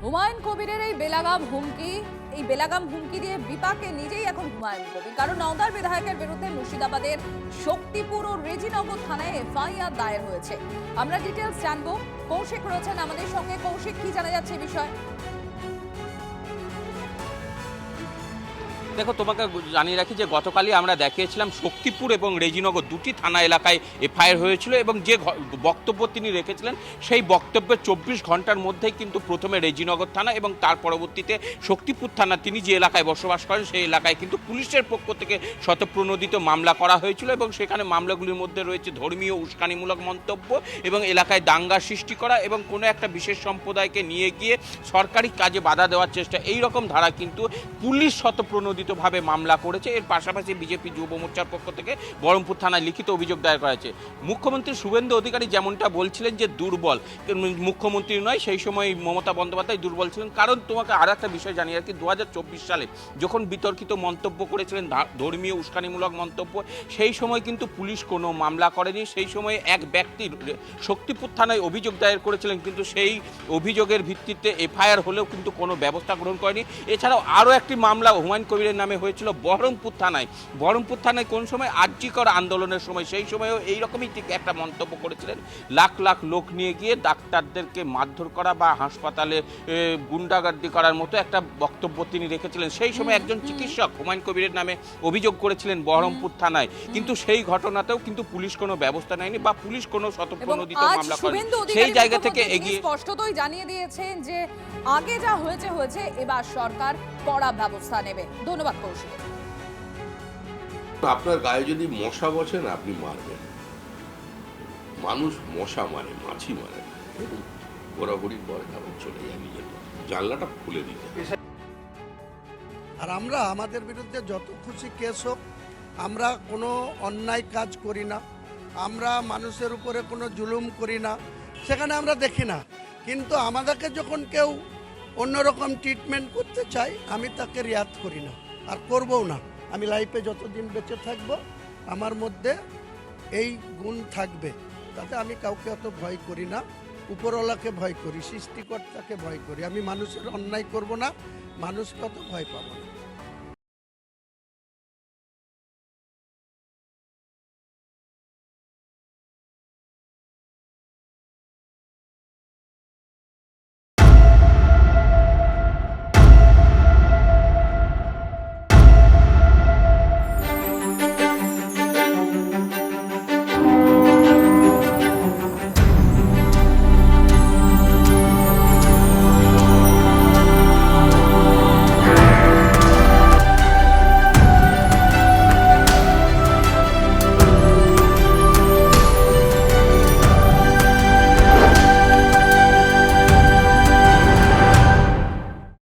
হুমায়ুন কবিরের এই বেলাগাম হুমকি দিয়ে বিপাকে নিজেই এখন হুমায়ুন কবির। কারণ নওদার বিধায়কের বিরুদ্ধে মুর্শিদাবাদের শক্তিপুর ও রেজিনগর থানায় এফআইআর দায়ের হয়েছে। আমরা ডিটেলস জানবো। কৌশিক রয়েছেন আমাদের সঙ্গে। কৌশিক, কি জানা যাচ্ছে এই বিষয়ে? দেখো, তোমাকে জানিয়ে রাখি যে গতকালই আমরা দেখিয়েছিলাম শক্তিপুর এবং রেজিনগর দুটি থানা এলাকায় এফআইআর হয়েছিল এবং যে বক্তব্য তিনি রেখেছিলেন সেই বক্তব্যের 24 ঘন্টার মধ্যেই কিন্তু প্রথমে রেজিনগর থানা এবং তার পরবর্তীতে শক্তিপুর থানা, তিনি যে এলাকায় বসবাস করেন সেই এলাকায় কিন্তু পুলিশের পক্ষ থেকে স্বতঃপ্রণোদিত মামলা করা হয়েছিল এবং সেখানে মামলাগুলির মধ্যে রয়েছে ধর্মীয় উস্কানিমূলক মন্তব্য এবং এলাকায় দাঙ্গা সৃষ্টি করা এবং কোনো একটা বিশেষ সম্প্রদায়কে নিয়ে গিয়ে সরকারি কাজে বাধা দেওয়ার চেষ্টা, এই রকম ধারা কিন্তু পুলিশ স্বতঃপ্রণোদিত ভাবে মামলা করেছে। এর পাশাপাশি বিজেপি যুব মোর্চার পক্ষ থেকে বহরমপুর থানায় লিখিত অভিযোগ দায়ের করা হয়েছে। মুখ্যমন্ত্রী শুভেন্দু অধিকারী যেমনটা বলছিলেন যে দুর্বল মুখ্যমন্ত্রী নয়, সেই সময় মমতা বন্দ্যোপাধ্যায় দুর্বল ছিলেন। কারণ তোমাকে আর একটা বিষয় জানিয়ে রাখি, 2024 সালে যখন বিতর্কিত মন্তব্য করেছিলেন, ধর্মীয় উস্কানিমূলক মন্তব্য, সেই সময় কিন্তু পুলিশ কোনো মামলা করেনি। সেই সময় এক ব্যক্তি শক্তিপুর থানায় অভিযোগ দায়ের করেছিলেন, কিন্তু সেই অভিযোগের ভিত্তিতে এফআইআর হলেও কিন্তু কোনো ব্যবস্থা গ্রহণ করেনি। এছাড়াও আরও একটি মামলা হুমায়ুন কবিরের নামে হয়েছিল বহরমপুর থানায় কোন সময় আর্যিকর আন্দোলনের সময়, সেই সময়ও এইরকমই ঠিক একটা মন্তব্য করেছিলেন। লাখ লাখ লোক নিয়ে গিয়ে ডাক্তারদেরকে মারধর করা বা হাসপাতালে গুন্ডাগার্দি করার মতো একটা বক্তব্য তিনি রেখেছিলেন। সেই সময় একজন চিকিৎসক হুমায়ুন কবিরের নামে অভিযোগ করেছিলেন বহরমপুর থানায়, কিন্তু সেই ঘটনাতেও কিন্তু পুলিশ কোনো ব্যবস্থা নেয়নি বা পুলিশ কোনো স্বতঃপ্রণোদিত মামলা করেনি। সেই জায়গা থেকে এগিয়ে স্পষ্টতই জানিয়ে দিয়েছেন যে আগে যা হয়েছে, এবার সরকার কড়া ব্যবস্থা নেবে। ধন্যবাদ কৌশিক। আপনার গায়ে যদি মশা বসে না, আপনি মারবেন। মানুষ মশা মারে, মাছি মারে, ঘোরাঘুরির পরে আবার চলে যায় নিজের জানলাটা খুলে দিতে। আর আমরা আমাদের বিরুদ্ধে যত খুশি কেস হোক, আমরা কোনো অন্যায় কাজ করি না, আমরা মানুষের উপরে কোনো জুলুম করি না, সেখানে আমরা দেখি না। কিন্তু আমাদেরকে যখন কেউ অন্যরকম ট্রিটমেন্ট করতে চায়, আমি তাকে রিয়াত করি না আর করবও না। আমি লাইফে যতদিন বেঁচে থাকব আমার মধ্যে এই গুণ থাকবে, তাতে আমি কাউকে অত ভয় করি না। উপরওয়ালাকে ভয় করি, সৃষ্টিকর্তাকে ভয় করি। আমি মানুষের অন্যায় করব না, মানুষকে অত ভয় পাবো না।